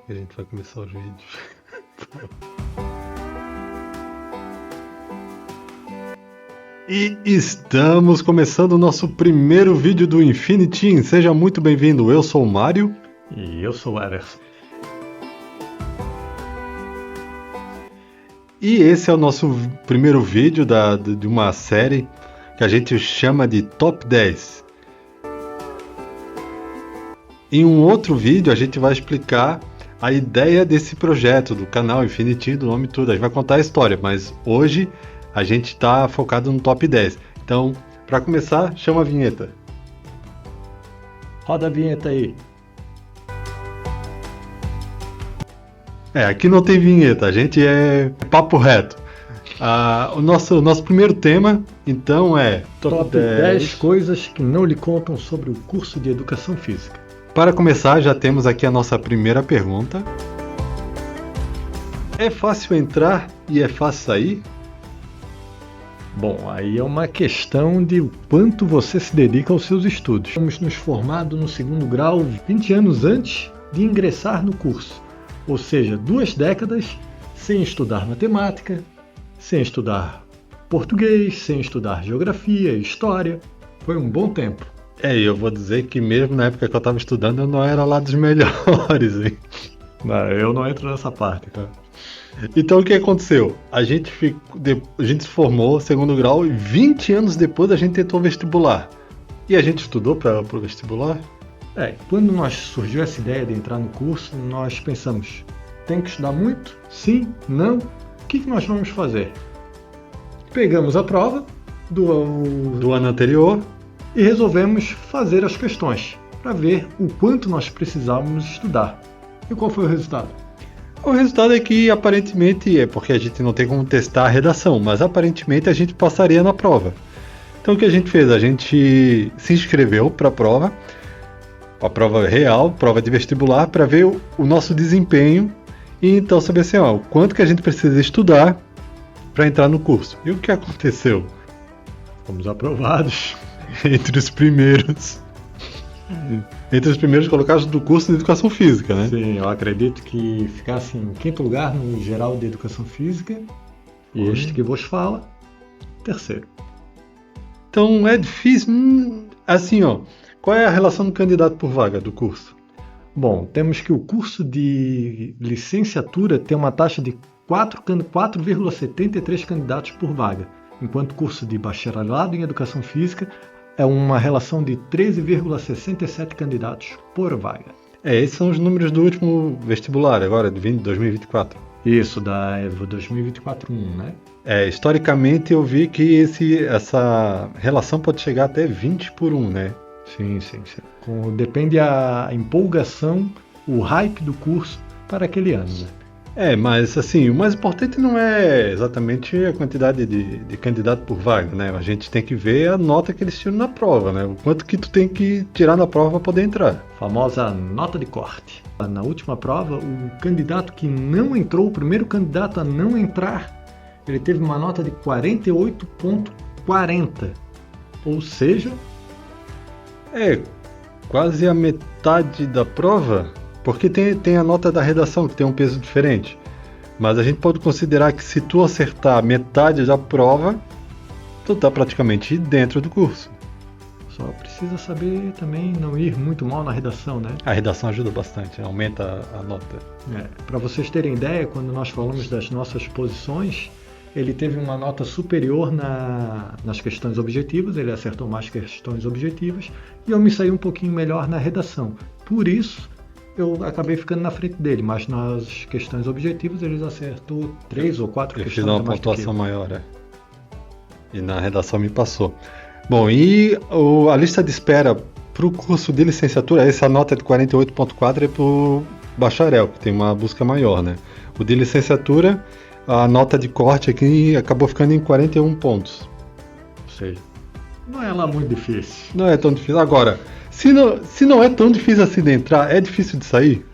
A gente vai começar os vídeos. E estamos começando o nosso primeiro vídeo do Infinity. Seja muito bem-vindo, eu sou o Mário. E eu sou o Ederson. E esse é o nosso primeiro vídeo de uma série que a gente chama de Top 10. Em um outro vídeo a gente vai explicar a ideia desse projeto, do canal Infinity, do nome tudo. A gente vai contar a história, mas hoje a gente está focado no Top 10. Então, para começar, chama a vinheta. Roda a vinheta aí. Aqui não tem vinheta, a gente é papo reto. O nosso primeiro tema, então, é Top 10 coisas que não lhe contam sobre o curso de Educação Física. Para começar, já temos aqui a nossa primeira pergunta. É fácil entrar e é fácil sair? Bom, aí é uma questão de o quanto você se dedica aos seus estudos. Estamos nos formado no segundo grau 20 anos antes de ingressar no curso. Ou seja, 2 décadas sem estudar matemática, sem estudar português, sem estudar geografia, história. Foi um bom tempo. Eu vou dizer que mesmo na época que eu estava estudando, eu não era lá dos melhores, hein? Não, eu não entro nessa parte, tá? Então o que aconteceu? A gente se formou segundo grau e 20 anos depois a gente tentou vestibular. E a gente estudou para o vestibular? Quando surgiu essa ideia de entrar no curso, nós pensamos, tem que estudar muito? Sim? Não? O que nós vamos fazer? Pegamos a prova do ano anterior e resolvemos fazer as questões para ver o quanto nós precisávamos estudar. E qual foi o resultado? O resultado é que aparentemente, porque a gente não tem como testar a redação, mas aparentemente a gente passaria na prova. Então o que a gente fez? A gente se inscreveu para a prova real, prova de vestibular, para ver o nosso desempenho e então saber assim, o quanto que a gente precisa estudar para entrar no curso. E o que aconteceu? Fomos aprovados. Entre os primeiros colocados do curso de Educação Física, né? Sim, eu acredito que ficasse em 5º lugar no geral de Educação Física. E este que vos fala, 3º. Então é difícil. Assim, qual é a relação do candidato por vaga do curso? Bom, temos que o curso de licenciatura tem uma taxa de 4,73 candidatos por vaga, enquanto o curso de bacharelado em Educação Física é uma relação de 13,67 candidatos por vaga. Esses são os números do último vestibular, agora, de 2024. Isso, da 2024-1, né? Historicamente eu vi que essa relação pode chegar até 20-1, né? Sim. Depende a empolgação, o hype do curso para aquele ano, né? Mas assim, o mais importante não é exatamente a quantidade de candidato por vaga, né? A gente tem que ver a nota que eles tiram na prova, né? O quanto que tu tem que tirar na prova para poder entrar. Famosa nota de corte. Na última prova, o candidato que não entrou, o primeiro candidato a não entrar, ele teve uma nota de 48,40. Ou seja... quase a metade da prova... Porque tem a nota da redação, que tem um peso diferente. Mas a gente pode considerar que se tu acertar metade da prova, tu tá praticamente dentro do curso. Só precisa saber também não ir muito mal na redação, né? A redação ajuda bastante, aumenta a nota. Para vocês terem ideia, quando nós falamos das nossas posições, ele teve uma nota superior nas questões objetivas, ele acertou mais questões objetivas, e eu me saí um pouquinho melhor na redação. Por isso, eu acabei ficando na frente dele, mas nas questões objetivas ele acertou 3 ou 4 questões. Eu fiz uma pontuação maior, E na redação me passou. Bom, e a lista de espera para o curso de licenciatura, essa nota de 48,4 é para o bacharel, que tem uma busca maior, né? O de licenciatura, a nota de corte aqui acabou ficando em 41 pontos. Ou seja, não é lá muito difícil. Não é tão difícil. Agora... Se não é tão difícil assim de entrar, é difícil de sair?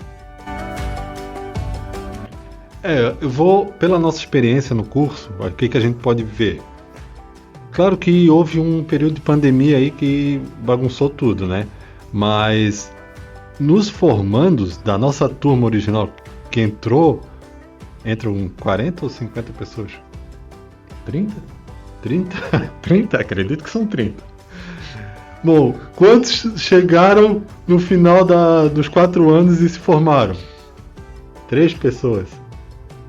Eu vou, pela nossa experiência no curso, o que a gente pode ver? Claro que houve um período de pandemia aí que bagunçou tudo, né? Mas nos formandos da nossa turma original que entram 40 ou 50 pessoas? 30? 30? 30? Acredito que são 30. Bom, quantos chegaram no final dos 4 anos e se formaram? 3 pessoas.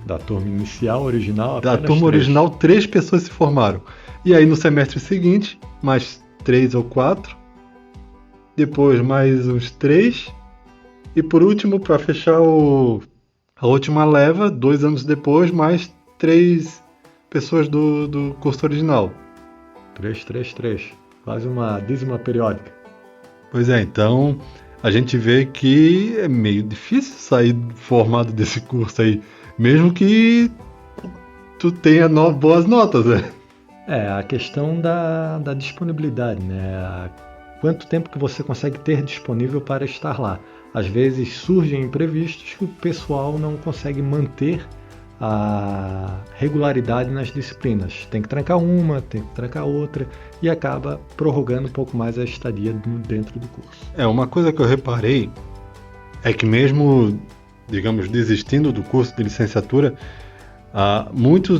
Da turma inicial, original, Da apenas turma 3. original, 3 pessoas se formaram. E aí no semestre seguinte, mais 3 ou 4. Depois mais uns 3. E por último, para fechar a última leva, 2 anos depois, mais 3 pessoas do curso original. 3, 3, 3. Quase uma dízima periódica. Pois é, então a gente vê que é meio difícil sair formado desse curso aí, mesmo que tu tenha boas notas, né? A questão da disponibilidade, né? Quanto tempo que você consegue ter disponível para estar lá. Às vezes surgem imprevistos que o pessoal não consegue manter a regularidade nas disciplinas. Tem que trancar uma, tem que trancar outra e acaba prorrogando um pouco mais a estadia dentro do curso. Uma coisa que eu reparei é que mesmo, digamos, desistindo do curso de licenciatura, muitos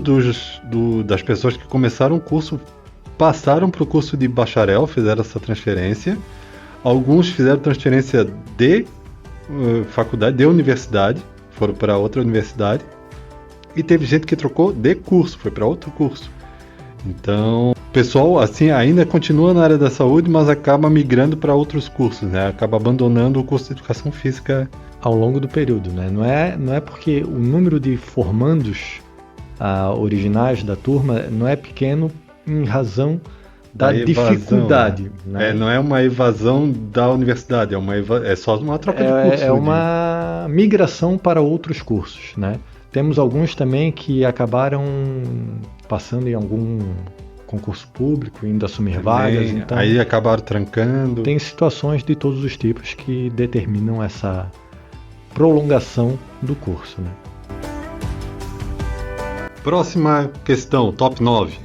das pessoas que começaram o curso passaram para o curso de bacharel, fizeram essa transferência. Alguns fizeram transferência de faculdade, de universidade, foram para outra universidade. E teve gente que trocou de curso, foi para outro curso. Então, o pessoal assim ainda continua na área da saúde, mas acaba migrando para outros cursos, né? Acaba abandonando o curso de educação física ao longo do período, né? Não é porque o número de formandos originais da turma não é pequeno em razão da dificuldade. Né? Não é uma evasão da universidade, é só uma troca de curso. É uma migração para outros cursos, né? Temos alguns também que acabaram passando em algum concurso público, indo assumir vagas. Então, aí acabaram trancando. Tem situações de todos os tipos que determinam essa prolongação do curso. Né? Próxima questão, top 9.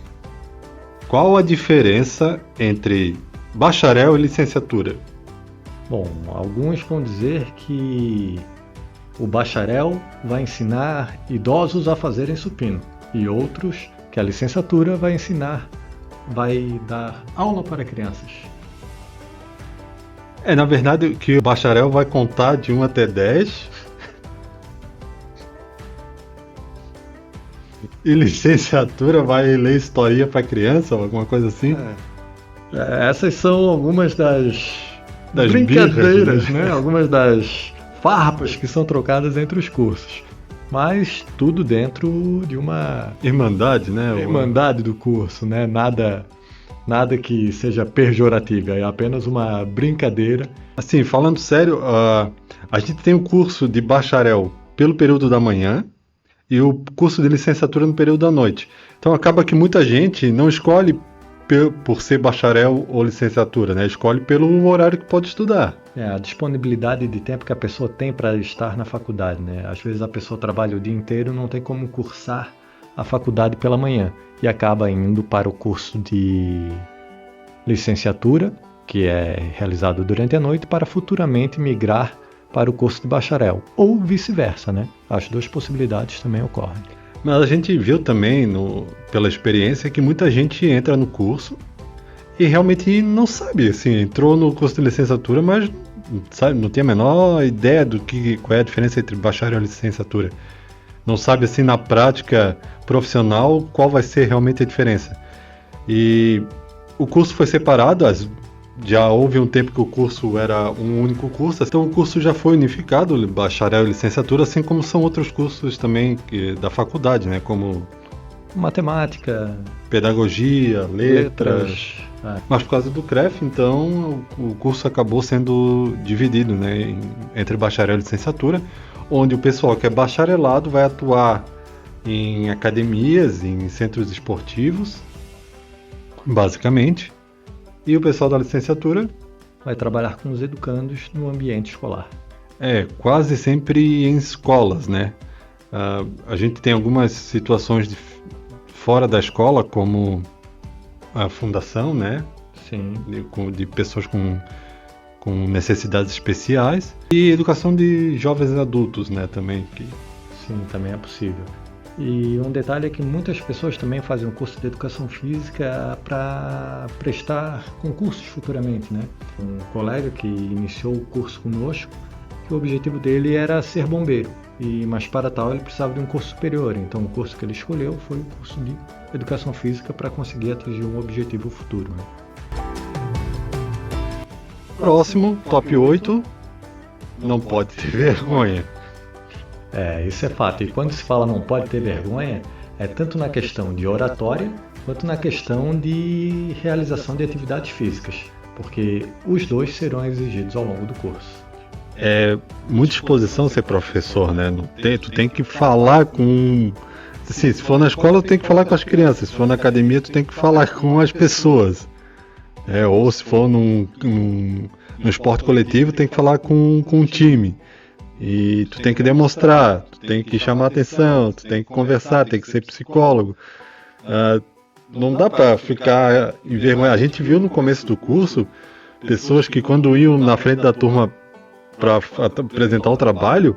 Qual a diferença entre bacharel e licenciatura? Bom, alguns vão dizer que o bacharel vai ensinar idosos a fazerem supino e outros que a licenciatura vai dar aula para crianças. Na verdade, que o bacharel vai contar de 1 até 10 e licenciatura vai ler historinha para criança, alguma coisa assim. Essas são algumas das birras, brincadeiras, né? Algumas das farpas que são trocadas entre os cursos. Mas tudo dentro de uma irmandade, né? Irmandade do curso, né? Nada que seja pejorativo, é apenas uma brincadeira. Assim, falando sério, a gente tem o curso de bacharel pelo período da manhã e o curso de licenciatura no período da noite. Então acaba que muita gente não escolhe por ser bacharel ou licenciatura, né? Escolhe pelo horário que pode estudar. A disponibilidade de tempo que a pessoa tem para estar na faculdade, né? Às vezes a pessoa trabalha o dia inteiro e não tem como cursar a faculdade pela manhã e acaba indo para o curso de licenciatura, que é realizado durante a noite, para futuramente migrar para o curso de bacharel, ou vice-versa, né? As duas possibilidades também ocorrem. Mas a gente viu também, pela experiência, que muita gente entra no curso e realmente não sabe, assim, entrou no curso de licenciatura, mas não tem a menor ideia qual é a diferença entre bacharel e licenciatura. Não sabe, assim, na prática profissional, qual vai ser realmente a diferença. E o curso foi separado, já houve um tempo que o curso era um único curso, então o curso já foi unificado, bacharel e licenciatura, assim como são outros cursos também da faculdade, né? Como matemática, pedagogia, letras. Mas por causa do CREF, então, o curso acabou sendo dividido, né, entre bacharel e licenciatura, onde o pessoal que é bacharelado vai atuar em academias, em centros esportivos, basicamente, e o pessoal da licenciatura vai trabalhar com os educandos no ambiente escolar. Quase sempre em escolas, né? A gente tem algumas situações fora da escola, como a fundação, né? Sim. De pessoas com com necessidades especiais, e educação de jovens adultos, né, também. Sim, também é possível. E um detalhe é que muitas pessoas também fazem um curso de educação física para prestar concursos futuramente, né? Um colega que iniciou o curso conosco, que o objetivo dele era ser bombeiro, mas para tal ele precisava de um curso superior, então o curso que ele escolheu foi o curso de educação física para conseguir atingir um objetivo futuro, né? Próximo, top 8, não pode ter vergonha. Isso é fato. E quando se fala não pode ter vergonha, é tanto na questão de oratória, quanto na questão de realização de atividades físicas, porque os dois serão exigidos ao longo do curso. É muita exposição ser professor, né? Tu tem que falar com... Assim, se for na escola, tu tem que falar com as crianças. Se for na academia, tu tem que falar com as pessoas. Ou se for no esporte coletivo, tem que falar com um time. E tu tem que demonstrar, tu tem que chamar atenção, tu tem que conversar, tem que ser psicólogo. Não dá pra ficar envergonhado. A gente viu no começo do curso pessoas que quando iam na frente da turma para apresentar o trabalho,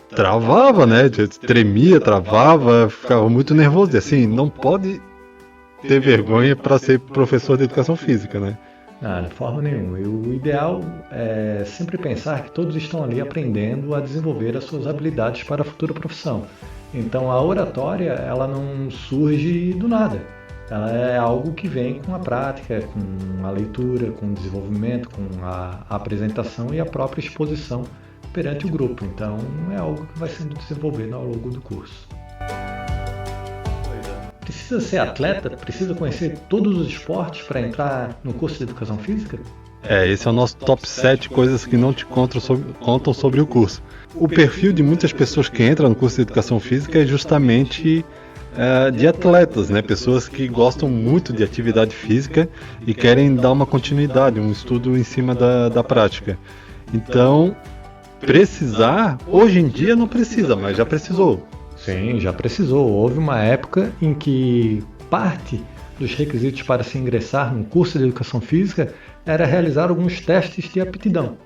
travava, né? Tremia, travava, ficava muito nervoso. E assim, não pode ter vergonha para ser professor de educação física, né? De forma nenhuma. E o ideal é sempre pensar que todos estão ali aprendendo a desenvolver as suas habilidades para a futura profissão. Então a oratória, ela não surge do nada. Ela é algo que vem com a prática, com a leitura, com o desenvolvimento, com a apresentação e a própria exposição perante o grupo. Então é algo que vai sendo desenvolvido ao longo do curso. Precisa ser atleta? Precisa conhecer todos os esportes para entrar no curso de educação física? Esse é o nosso top 7 coisas que não te contam sobre o curso. O perfil de muitas pessoas que entram no curso de educação física é justamente de atletas, né? Pessoas que gostam muito de atividade física e querem dar uma continuidade, um estudo em cima da prática. Então, hoje em dia não precisa, mas já precisou. Sim, já precisou. Houve uma época em que parte dos requisitos para se ingressar no curso de educação física era realizar alguns testes de aptidão.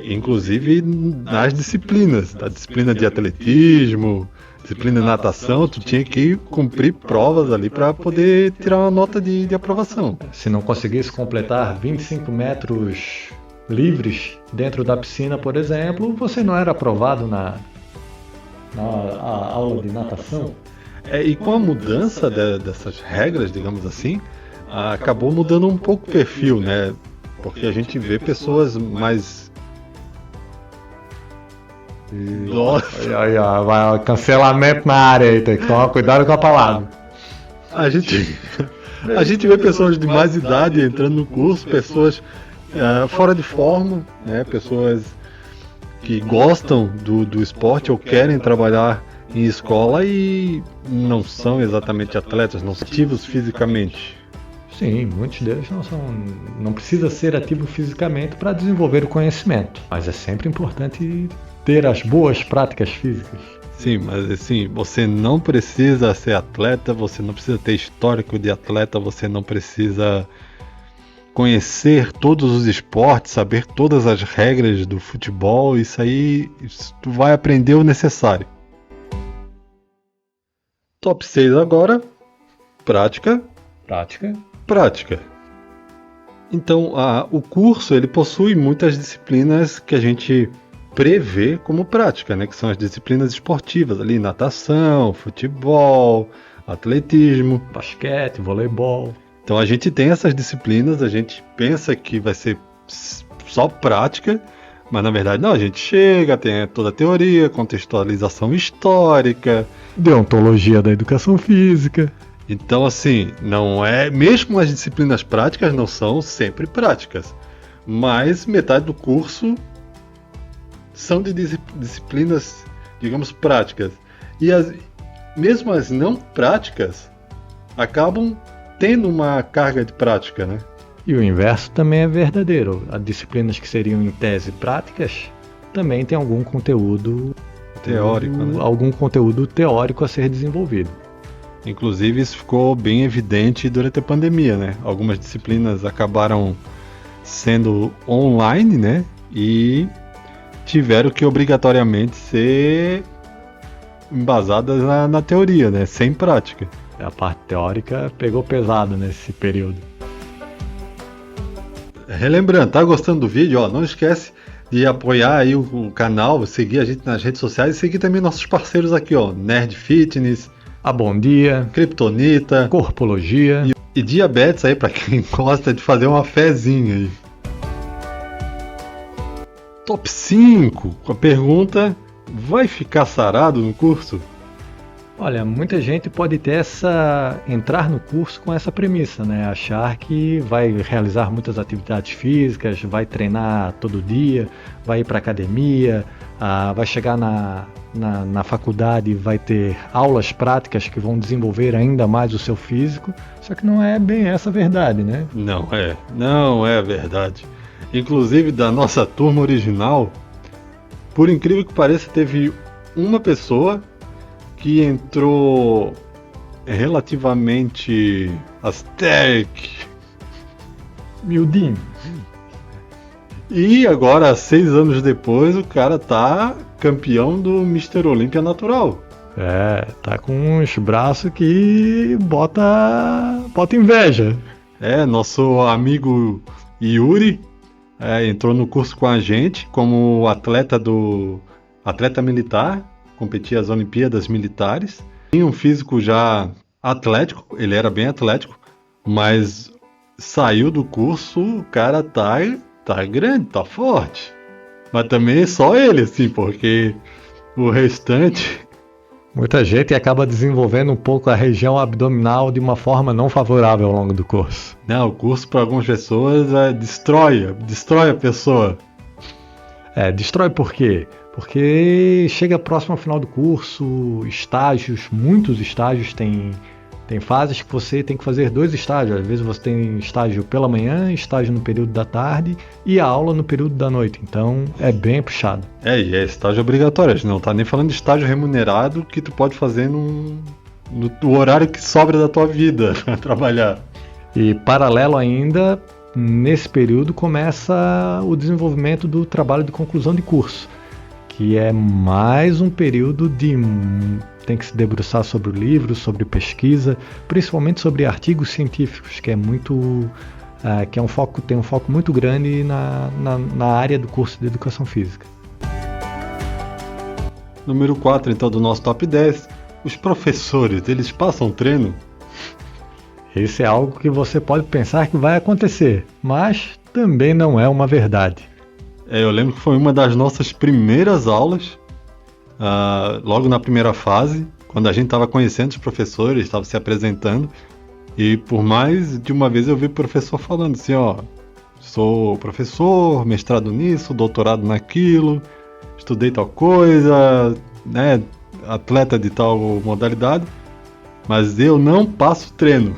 Inclusive nas disciplinas, da disciplina de atletismo, disciplina de natação, tu tinha que cumprir provas ali para poder tirar uma nota de aprovação. Se não conseguisse completar 25 metros livres dentro da piscina, por exemplo, você não era aprovado na aula de natação. E com a mudança dessas regras, digamos assim, acabou mudando um pouco o perfil, né? Porque a gente vê pessoas mais... Nossa! Vai cancelamento na área aí, tem que tomar cuidado com a palavra. A gente vê pessoas de mais idade entrando no curso, pessoas fora de forma, né? Pessoas que gostam do esporte ou querem trabalhar em escola e não são exatamente atletas, não são ativos fisicamente. Sim, muitos deles não precisa ser ativo fisicamente para desenvolver o conhecimento, mas é sempre importante ter as boas práticas físicas. Sim, mas assim, você não precisa ser atleta, você não precisa ter histórico de atleta, você não precisa conhecer todos os esportes, saber todas as regras do futebol. Isso tu vai aprender o necessário. Top 6 agora, prática. Então, o curso ele possui muitas disciplinas que a gente prevê como prática, né? Que são as disciplinas esportivas ali, natação, futebol, atletismo, basquete, voleibol. Então a gente tem essas disciplinas, a gente pensa que vai ser só prática, mas na verdade não, a gente chega, tem toda a teoria, contextualização histórica, deontologia da educação física. Então assim, não é, mesmo as disciplinas práticas não são sempre práticas, mas metade do curso são de disciplinas, digamos, práticas. E mesmo as não práticas acabam tendo uma carga de prática, né? E o inverso também é verdadeiro. As disciplinas que seriam em tese práticas também tem algum conteúdo teórico, né? Algum conteúdo teórico a ser desenvolvido. Inclusive isso ficou bem evidente durante a pandemia, né? Algumas disciplinas acabaram sendo online, né? E tiveram que obrigatoriamente ser embasadas na teoria, né? Sem prática. A parte teórica pegou pesado nesse período. Relembrando, tá gostando do vídeo? Ó, não esquece de apoiar aí o canal, seguir a gente nas redes sociais e seguir também nossos parceiros aqui, ó, Nerd Fitness, A Bom Dia, Kryptonita, Corpologia e Diabetes aí, pra quem gosta de fazer uma fezinha aí. Top 5, com a pergunta: vai ficar sarado no curso? Olha, muita gente pode entrar no curso com essa premissa, né? Achar que vai realizar muitas atividades físicas, vai treinar todo dia, vai ir para academia, vai chegar na faculdade e vai ter aulas práticas que vão desenvolver ainda mais o seu físico. Só que não é bem essa a verdade, né? Não é verdade. Inclusive, da nossa turma original, por incrível que pareça, teve uma pessoa que entrou relativamente asteric, miudinho. E agora, 6 anos depois, o cara tá campeão do Mr. Olímpia Natural. Tá com uns braços que bota inveja. Nosso amigo Yuri entrou no curso com a gente como atleta militar, competia as Olimpíadas Militares. Tinha um físico já atlético, ele era bem atlético, mas saiu do curso, o cara tá grande, tá forte. Mas também só ele, assim, porque o restante... Muita gente acaba desenvolvendo um pouco a região abdominal de uma forma não favorável ao longo do curso. Não, o curso para algumas pessoas destrói a pessoa. Destrói por quê? Porque chega próximo ao final do curso, muitos estágios, tem fases que você tem que fazer 2 estágios. Às vezes você tem estágio pela manhã, estágio no período da tarde e a aula no período da noite. Então é bem puxado. E é estágio obrigatório. A gente não tá nem falando de estágio remunerado que tu pode fazer no horário que sobra da tua vida para trabalhar. E paralelo ainda, nesse período começa o desenvolvimento do trabalho de conclusão de curso, que é mais um período tem que se debruçar sobre o livro, sobre pesquisa, principalmente sobre artigos científicos, que é tem um foco muito grande na área do curso de Educação Física. Número 4, então, do nosso top 10. Os professores, eles passam treino? Esse é algo que você pode pensar que vai acontecer, mas também não é uma verdade. Eu lembro que foi uma das nossas primeiras aulas, logo na primeira fase, quando a gente estava conhecendo os professores, estava se apresentando, e por mais de uma vez eu vi o professor falando assim, sou professor, mestrado nisso, doutorado naquilo, estudei tal coisa, né, atleta de tal modalidade, mas eu não passo treino.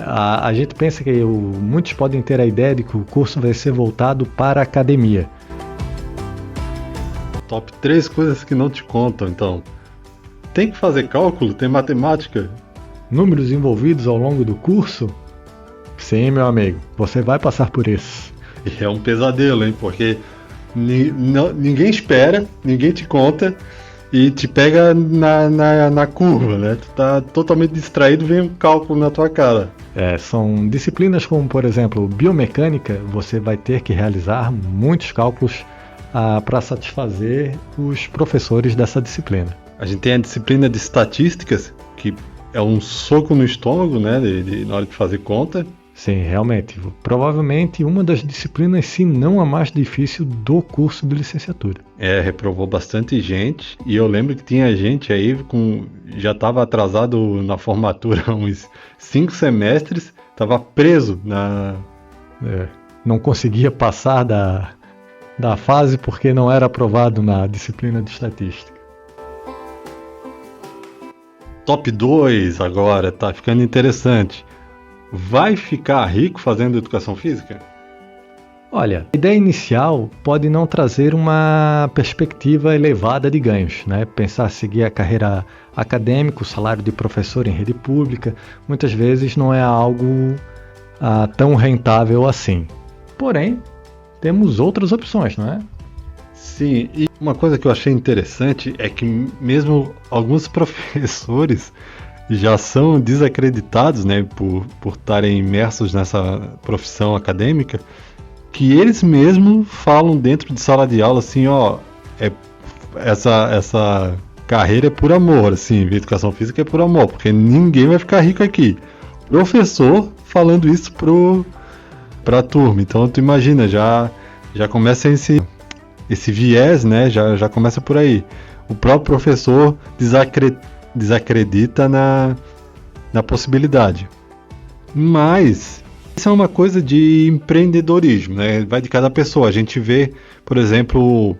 A gente pensa que muitos podem ter a ideia de que o curso vai ser voltado para a academia. Top 3 coisas que não te contam, então. Tem que fazer cálculo? Tem matemática? Números envolvidos ao longo do curso? Sim, meu amigo, você vai passar por isso. E é um pesadelo, hein? Porque ninguém espera, ninguém te conta e te pega na curva, né? Tu tá totalmente distraído, vem um cálculo na tua cara. São disciplinas como, por exemplo, biomecânica, você vai ter que realizar muitos cálculos para satisfazer os professores dessa disciplina. A gente tem a disciplina de estatísticas, que é um soco no estômago, né? Na hora de fazer conta. Sim, realmente. Provavelmente uma das disciplinas, se não a mais difícil do curso de licenciatura. Reprovou bastante gente. E eu lembro que tinha gente aí já estava atrasado na formatura uns 5 semestres, estava preso não conseguia passar da fase porque não era aprovado na disciplina de estatística. Top 2 agora, tá ficando interessante. Vai ficar rico fazendo educação física? Olha, a ideia inicial pode não trazer uma perspectiva elevada de ganhos, né? Pensar seguir a carreira acadêmica, o salário de professor em rede pública, muitas vezes não é algo tão rentável assim. Porém, temos outras opções, não é? Sim, e uma coisa que eu achei interessante é que mesmo alguns professores já são desacreditados, né, por estarem imersos nessa profissão acadêmica, que eles mesmos falam dentro de sala de aula assim, ó, essa carreira é por amor, assim, educação física é por amor, porque ninguém vai ficar rico aqui. Professor falando isso pra turma, então tu imagina, já começa esse viés, né, já começa por aí. O próprio professor desacredita na possibilidade. Mas isso é uma coisa de empreendedorismo, né? Vai de cada pessoa. A gente vê, por exemplo,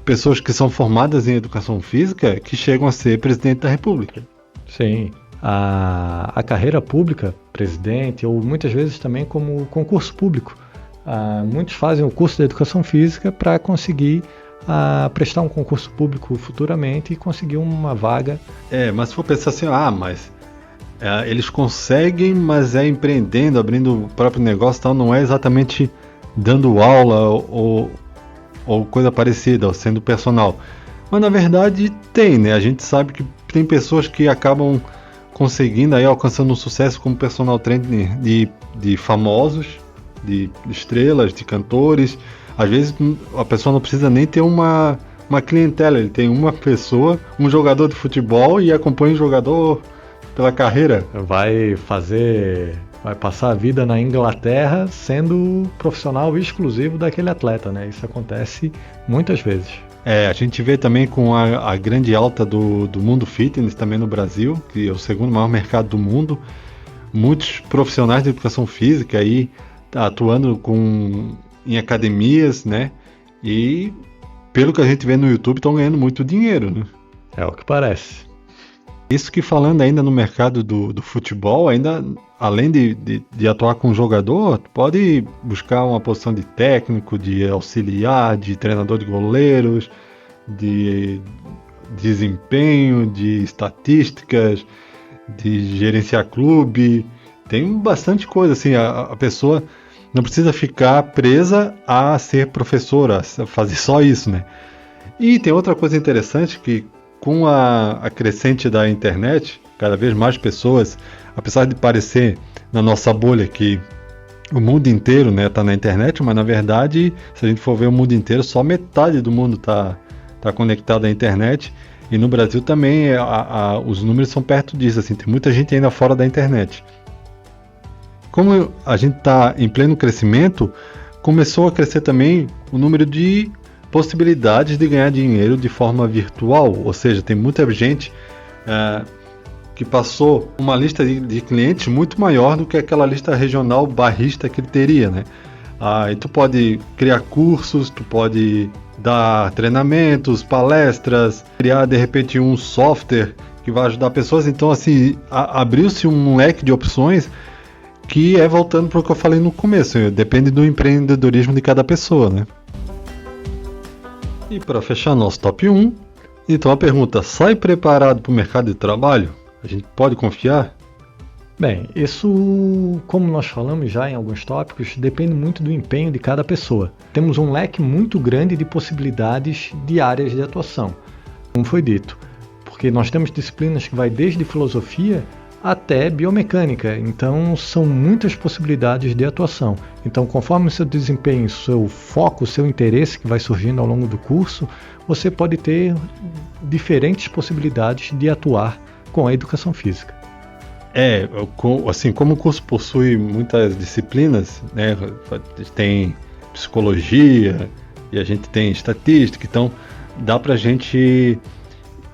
pessoas que são formadas em educação física que chegam a ser presidente da República. Sim, a carreira pública, presidente, ou muitas vezes também como concurso público. Muitos fazem o curso de educação física para conseguir prestar um concurso público futuramente e conseguir uma vaga. Mas se for pensar assim, eles conseguem, mas é empreendendo, abrindo o próprio negócio, então não é exatamente dando aula ou coisa parecida, ou sendo personal. Mas na verdade tem, né? A gente sabe que tem pessoas que acabam conseguindo aí, alcançando um sucesso como personal trainer de famosos, de estrelas, de cantores. Às vezes a pessoa não precisa nem ter uma clientela, ele tem uma pessoa, um jogador de futebol e acompanha o jogador pela carreira. Vai passar a vida na Inglaterra sendo profissional exclusivo daquele atleta, né? Isso acontece muitas vezes. A gente vê também com a grande alta do mundo fitness também no Brasil, que é o segundo maior mercado do mundo. Muitos profissionais de educação física aí atuando em academias, né? E pelo que a gente vê no YouTube estão ganhando muito dinheiro, né? É o que parece. Isso que falando ainda no mercado do futebol, ainda além de atuar com jogador, pode buscar uma posição de técnico, de auxiliar, de treinador de goleiros, de desempenho, de estatísticas, de gerenciar clube. Tem bastante coisa, assim, a pessoa não precisa ficar presa a ser professora, a fazer só isso, né? E tem outra coisa interessante que com a crescente da internet, cada vez mais pessoas, apesar de parecer na nossa bolha que o mundo inteiro, né, tá na internet, mas na verdade, se a gente for ver o mundo inteiro, só metade do mundo tá conectado à internet. E no Brasil também os números são perto disso, assim, tem muita gente ainda fora da internet. Como a gente está em pleno crescimento, começou a crescer também o número de possibilidades de ganhar dinheiro de forma virtual, ou seja, tem muita gente que passou uma lista de clientes muito maior do que aquela lista regional barrista que ele teria, né? E tu pode criar cursos, tu pode dar treinamentos, palestras, criar de repente um software que vai ajudar pessoas. Então, assim, abriu-se um leque de opções que é voltando para o que eu falei no começo, depende do empreendedorismo de cada pessoa, né? E para fechar nosso top 1, então a pergunta, sai preparado para o mercado de trabalho? A gente pode confiar? Bem, isso, como nós falamos já em alguns tópicos, depende muito do empenho de cada pessoa. Temos um leque muito grande de possibilidades de áreas de atuação, como foi dito, porque nós temos disciplinas que vai desde filosofia até biomecânica, então são muitas possibilidades de atuação. Então, conforme o seu desempenho, seu foco, seu interesse que vai surgindo ao longo do curso, você pode ter diferentes possibilidades de atuar com a educação física. Assim, como o curso possui muitas disciplinas, né, tem psicologia e a gente tem estatística, então dá para a gente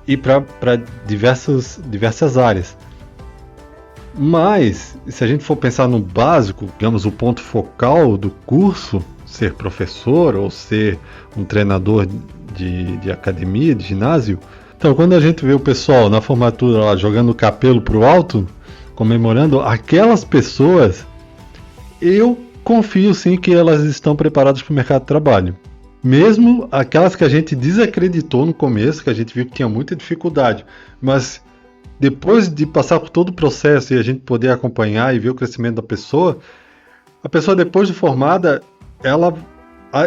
ir para diversas áreas. Mas, se a gente for pensar no básico, digamos, o ponto focal do curso, ser professor ou ser um treinador de academia, de ginásio, então quando a gente vê o pessoal na formatura lá jogando o capelo pro alto, comemorando, aquelas pessoas, eu confio sim que elas estão preparadas para o mercado de trabalho. Mesmo aquelas que a gente desacreditou no começo, que a gente viu que tinha muita dificuldade, mas depois de passar por todo o processo e a gente poder acompanhar e ver o crescimento da pessoa, a pessoa depois de formada, ela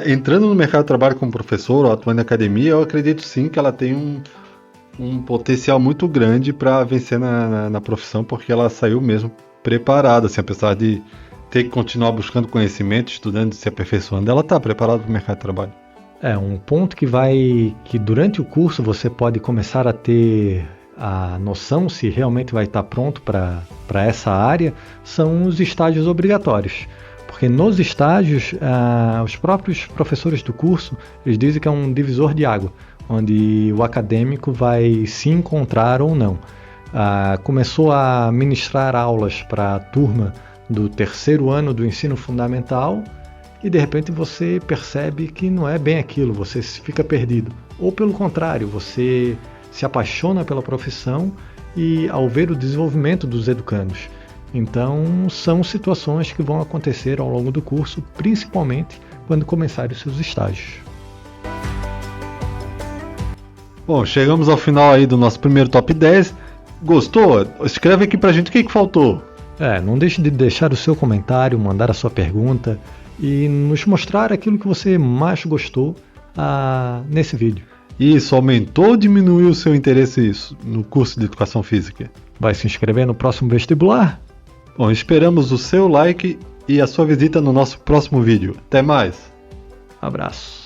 entrando no mercado de trabalho como professor ou atuando na academia, eu acredito sim que ela tem um potencial muito grande para vencer na profissão, porque ela saiu mesmo preparada, assim, apesar de ter que continuar buscando conhecimento, estudando, se aperfeiçoando, ela está preparada para o mercado de trabalho. Um ponto que durante o curso você pode começar a ter a noção se realmente vai estar pronto para essa área são os estágios obrigatórios. Porque nos estágios, os próprios professores do curso, eles dizem que é um divisor de água, onde o acadêmico vai se encontrar ou não. Começou a ministrar aulas para a turma do terceiro ano do ensino fundamental e de repente você percebe que não é bem aquilo, você fica perdido. Ou pelo contrário, você se apaixona pela profissão e ao ver o desenvolvimento dos educandos. Então, são situações que vão acontecer ao longo do curso, principalmente quando começarem os seus estágios. Bom, chegamos ao final aí do nosso primeiro top 10. Gostou? Escreve aqui pra gente o que faltou. Não deixe de deixar o seu comentário, mandar a sua pergunta e nos mostrar aquilo que você mais gostou nesse vídeo. Isso, aumentou ou diminuiu o seu interesse no curso de Educação Física? Vai se inscrever no próximo vestibular? Bom, esperamos o seu like e a sua visita no nosso próximo vídeo. Até mais! Abraço!